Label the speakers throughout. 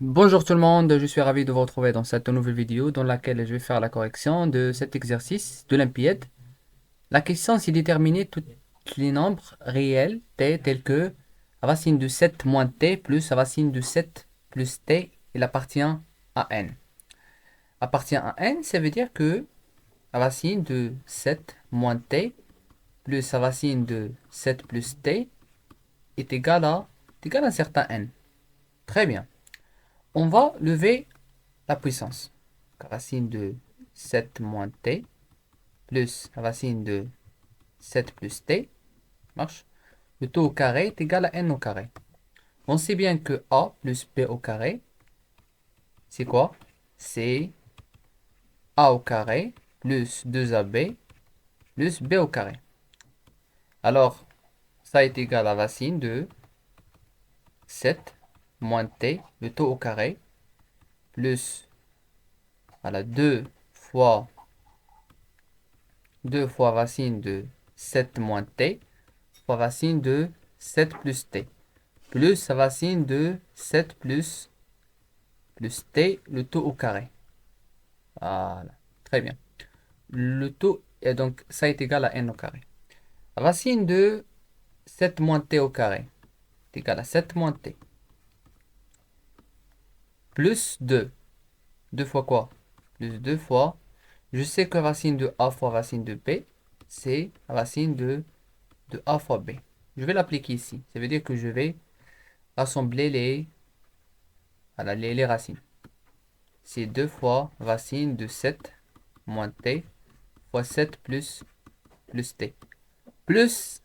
Speaker 1: Bonjour tout le monde, je suis ravi de vous retrouver dans cette nouvelle vidéo dans laquelle je vais faire la correction de cet exercice de l'Olympiade. La question c'est déterminer tous les nombres réels t tels que racine de 7 moins t plus racine de 7 plus t, il appartient à n. Appartient à n, ça veut dire que racine de 7 moins t plus racine de 7 plus t est égal à un certain n. Très bien. On va lever la puissance. Racine de 7 moins t plus racine de 7 plus t marche. Le tout au carré est égal à n au carré. On sait bien que a plus b au carré, c'est quoi? C'est a au carré plus 2ab plus b au carré. Alors, ça est égal à racine de 7 moins t, le tout au carré, plus voilà, 2 fois racine de 7 moins t fois racine de 7 plus t, plus racine de 7 plus t, le tout au carré. Voilà, très bien. Le tout, est donc, ça est égal à n au carré. Racine de 7 moins t au carré est égal à 7 moins t. Plus 2. 2 fois quoi? Plus 2 fois. Je sais que racine de a fois racine de b, c'est racine de a fois b. Je vais l'appliquer ici. Ça veut dire que je vais assembler voilà, les racines. C'est 2 fois racine de 7 moins t fois 7 plus t. Plus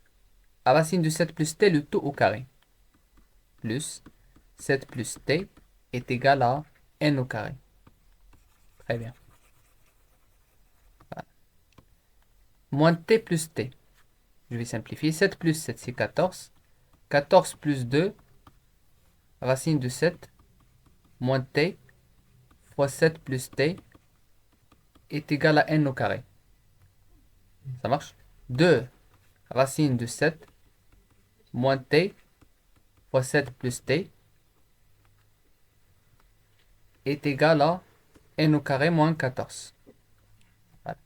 Speaker 1: à racine de 7 plus t, le tout au carré. Plus 7 plus t est égal à n au carré. Très bien. Voilà. Moins t plus t. Je vais simplifier. 7 plus 7, c'est 14. 14 plus 2, racine de 7, moins t, fois 7 plus t, est égal à n au carré. Ça marche? 2, racine de 7, moins t, fois 7 plus t, est égal à n au carré moins 14. Voilà.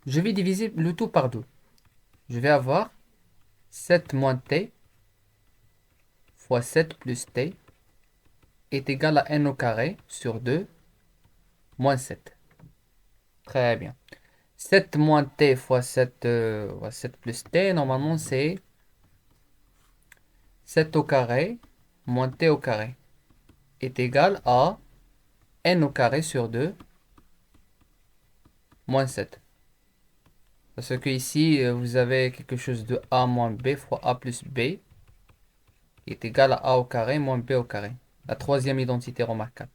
Speaker 1: Je vais diviser le tout par 2. Je vais avoir 7 moins t fois 7 plus t est égal à n au carré sur 2 moins 7. Très bien. 7 moins t fois 7, 7 plus t, normalement c'est 7 au carré moins t au carré est égal à n au carré sur 2 moins 7. Parce que ici, vous avez quelque chose de a moins b fois a plus b est égal à a au carré moins b au carré. La troisième identité remarquable.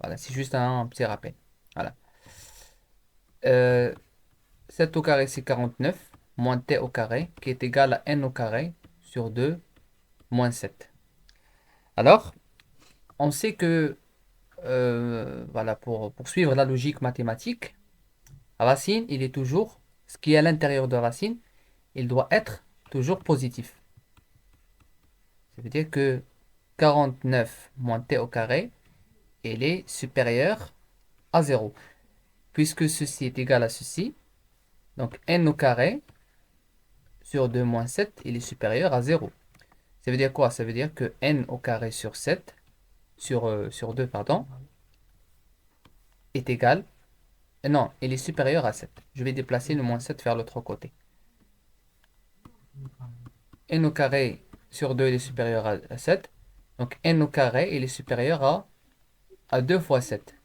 Speaker 1: Voilà, c'est juste un petit rappel. Voilà. 7 au carré, c'est 49, moins t au carré, qui est égal à n au carré sur 2 moins 7. Alors, on sait que, voilà, pour poursuivre la logique mathématique, racine, il est toujours, ce qui est à l'intérieur de racine, il doit être toujours positif. Ça veut dire que 49 moins t au carré, il est supérieur à 0. Puisque ceci est égal à ceci, donc n au carré sur 2 moins 7, il est supérieur à 0. Ça veut dire quoi? Ça veut dire que n au carré sur 7, sur 2, pardon, est égal. Non, il est supérieur à 7. Je vais déplacer le moins 7 vers l'autre côté. N au carré sur 2, il est supérieur à 7. Donc n au carré, il est supérieur à 2 fois 7.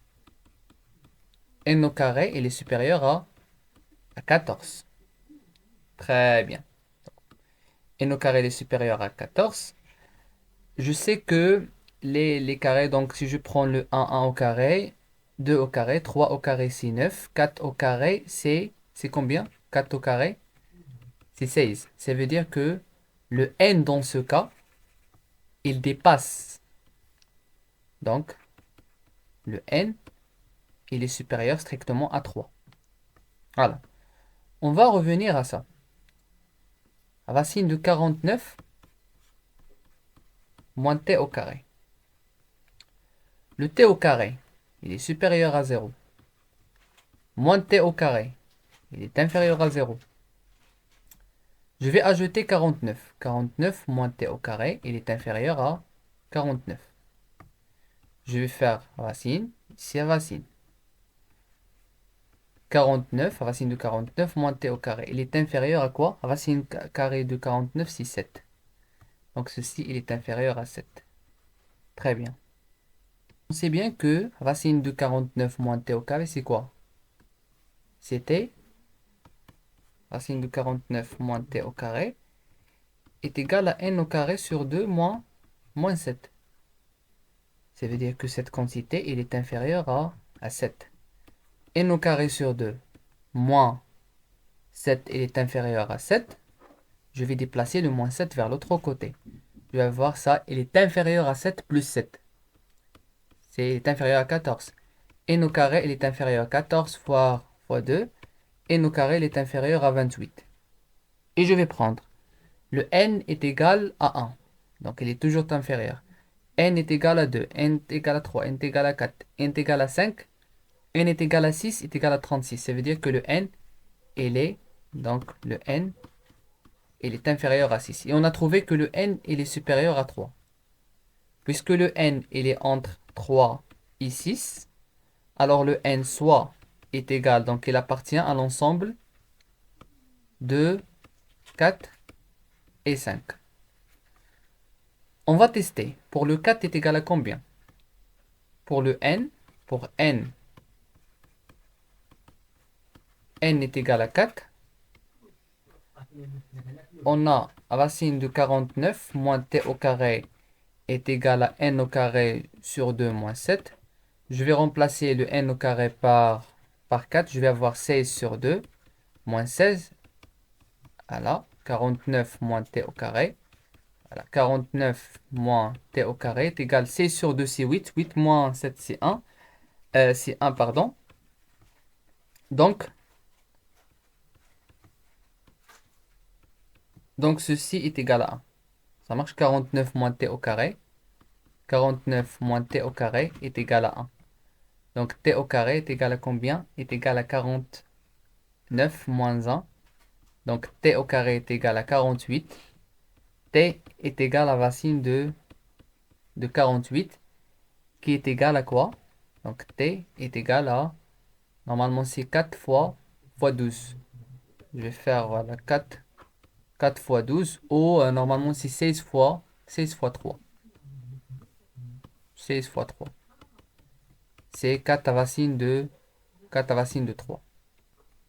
Speaker 1: N au carré, il est supérieur à 14. Très bien. N au carré, il est supérieur à 14. Je sais que les carrés, donc si je prends le 1 au carré, 2 au carré, 3 au carré, c'est 9. 4 au carré, c'est combien? 4 au carré, c'est 16. Ça veut dire que le n dans ce cas, il dépasse. Donc, le n, il est supérieur strictement à 3. Voilà. On va revenir à ça. Racine de 49 moins t au carré. le t au carré, il est supérieur à 0. Moins t au carré, il est inférieur à 0. Je vais ajouter 49. 49 moins t au carré, il est inférieur à 49. Je vais faire racine, ici racine. 49, racine de 49 moins t au carré. Il est inférieur à quoi? Racine carrée de 49, c'est 7. Donc ceci, il est inférieur à 7. Très bien. On sait bien que racine de 49 moins t au carré, c'est quoi? C'était racine de 49 moins t au carré est égal à n au carré sur 2 moins 7. Ça veut dire que cette quantité, il est inférieur à 7. N au carré sur 2 moins 7, il est inférieur à 7. Je vais déplacer le moins 7 vers l'autre côté. Je vais voir ça, il est inférieur à 7 plus 7. C'est inférieur à 14. N au carré, il est inférieur à 14 fois 2. N au carré, il est inférieur à 28. Et je vais prendre le n est égal à 1. Donc il est toujours inférieur. N est égal à 2, n est égal à 3, n est égal à 4, n est égal à 5, n est égal à 6, est égal à 36. Ça veut dire que le n, il est, donc le n, il est inférieur à 6. Et on a trouvé que le n, il est supérieur à 3. Puisque le n, il est entre 3 et 6, alors le n soit est égal, donc il appartient à l'ensemble de 4 et 5. On va tester. Pour le 4 est égal à combien? Pour le n, pour n est égal à 4. On a racine de 49 moins t au carré est égal à n au carré sur 2 moins 7. Je vais remplacer le n au carré par 4. Je vais avoir 16 sur 2 moins 16. Voilà, 49 moins t au carré. Voilà, 49 moins t au carré est égal à 16 sur 2, c'est 8. 8 moins 7, c'est 1. C'est 1, pardon. Donc, ceci est égal à 1. Ça marche 49 moins t au carré. 49 moins t au carré est égal à 1. Donc, t au carré est égal à combien? Est égal à 49 moins 1. Donc, t au carré est égal à 48. T est égal à racine de 48, qui est égal à quoi? Donc, t est égal à, normalement, c'est 4 fois 12. Je vais faire, voilà, 4 fois 12, ou normalement, c'est 16 fois 3. 16 fois 3. C'est 4 à racine de 3.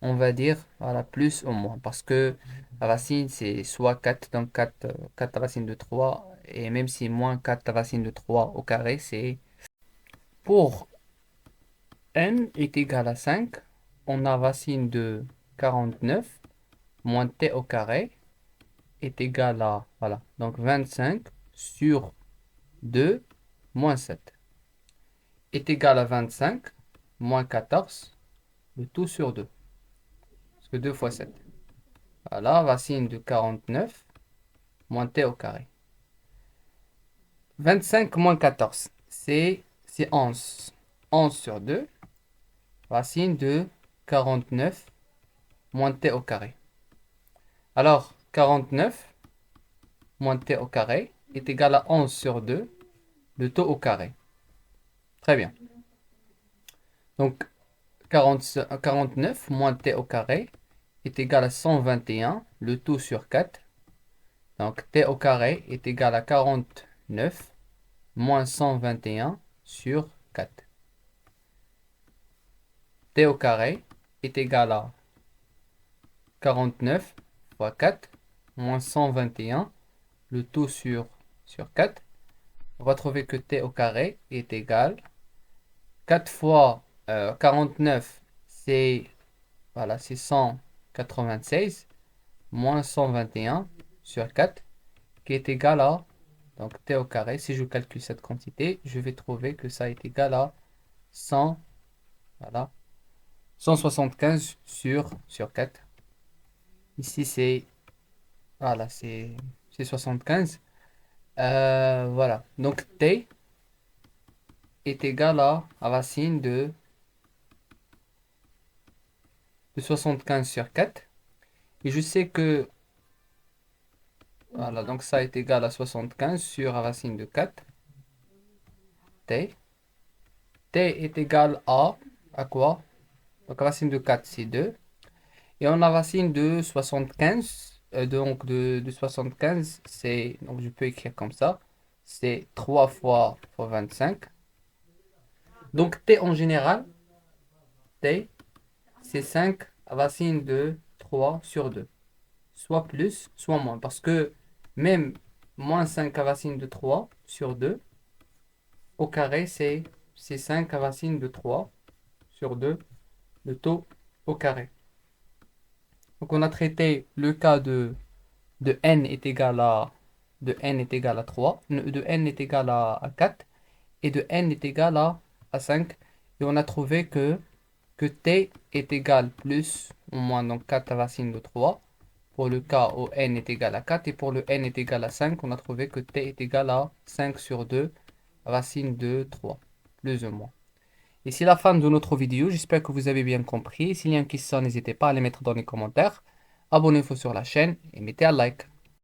Speaker 1: On va dire, voilà, plus ou moins. Parce que la racine, c'est soit 4, donc 4, 4 racine de 3. Et même si moins 4 racine de 3 au carré, c'est... Pour n est égal à 5, on a racine de 49 moins t au carré est égal à, voilà, donc 25 sur 2 moins 7 est égal à 25 moins 14, le tout sur 2. Parce que 2 fois 7. Voilà, racine de 49 moins t au carré. 25 moins 14, c'est 11. 11 sur 2, racine de 49 moins t au carré. Alors, 49 moins t au carré est égal à 11 sur 2, le taux au carré. Très bien. Donc, 49 moins t au carré est égal à 121, le tout sur 4. Donc, t au carré est égal à 49 moins 121 sur 4. T au carré est égal à 49 fois 4 moins 121, le tout sur 4. On va trouver que t au carré est égal 4 fois 49, c'est voilà, c'est 196 moins 121 sur 4 qui est égal à, donc t au carré, si je calcule cette quantité, je vais trouver que ça est égal à 100, voilà, 175 sur 4. Ici, c'est voilà, c'est 75. Voilà. Donc T est égal à racine de 75 sur 4. Et je sais que, voilà, donc ça est égal à 75 sur racine de 4. T. T est égal à quoi? Donc racine de 4, c'est 2. Et on a racine de 75. Donc de 75, c'est, donc je peux écrire comme ça. C'est 3 fois 25. Donc T en général, T, c'est 5 racine de 3 sur 2. Soit plus, soit moins. Parce que même moins 5 racine de 3 sur 2 au carré, c'est 5 racine de 3 sur 2, le taux au carré. Donc on a traité le cas de n est égal à, de n est égal à 3, de n est égal à 4 et de n est égal à 5. Et on a trouvé que t est égal plus ou moins donc 4 racine de 3 pour le cas où n est égal à 4 et pour le n est égal à 5, on a trouvé que t est égal à 5 sur 2 racine de 3, plus ou moins. Et c'est la fin de notre vidéo, j'espère que vous avez bien compris. S'il y a une question, n'hésitez pas à les mettre dans les commentaires. Abonnez-vous sur la chaîne et mettez un like.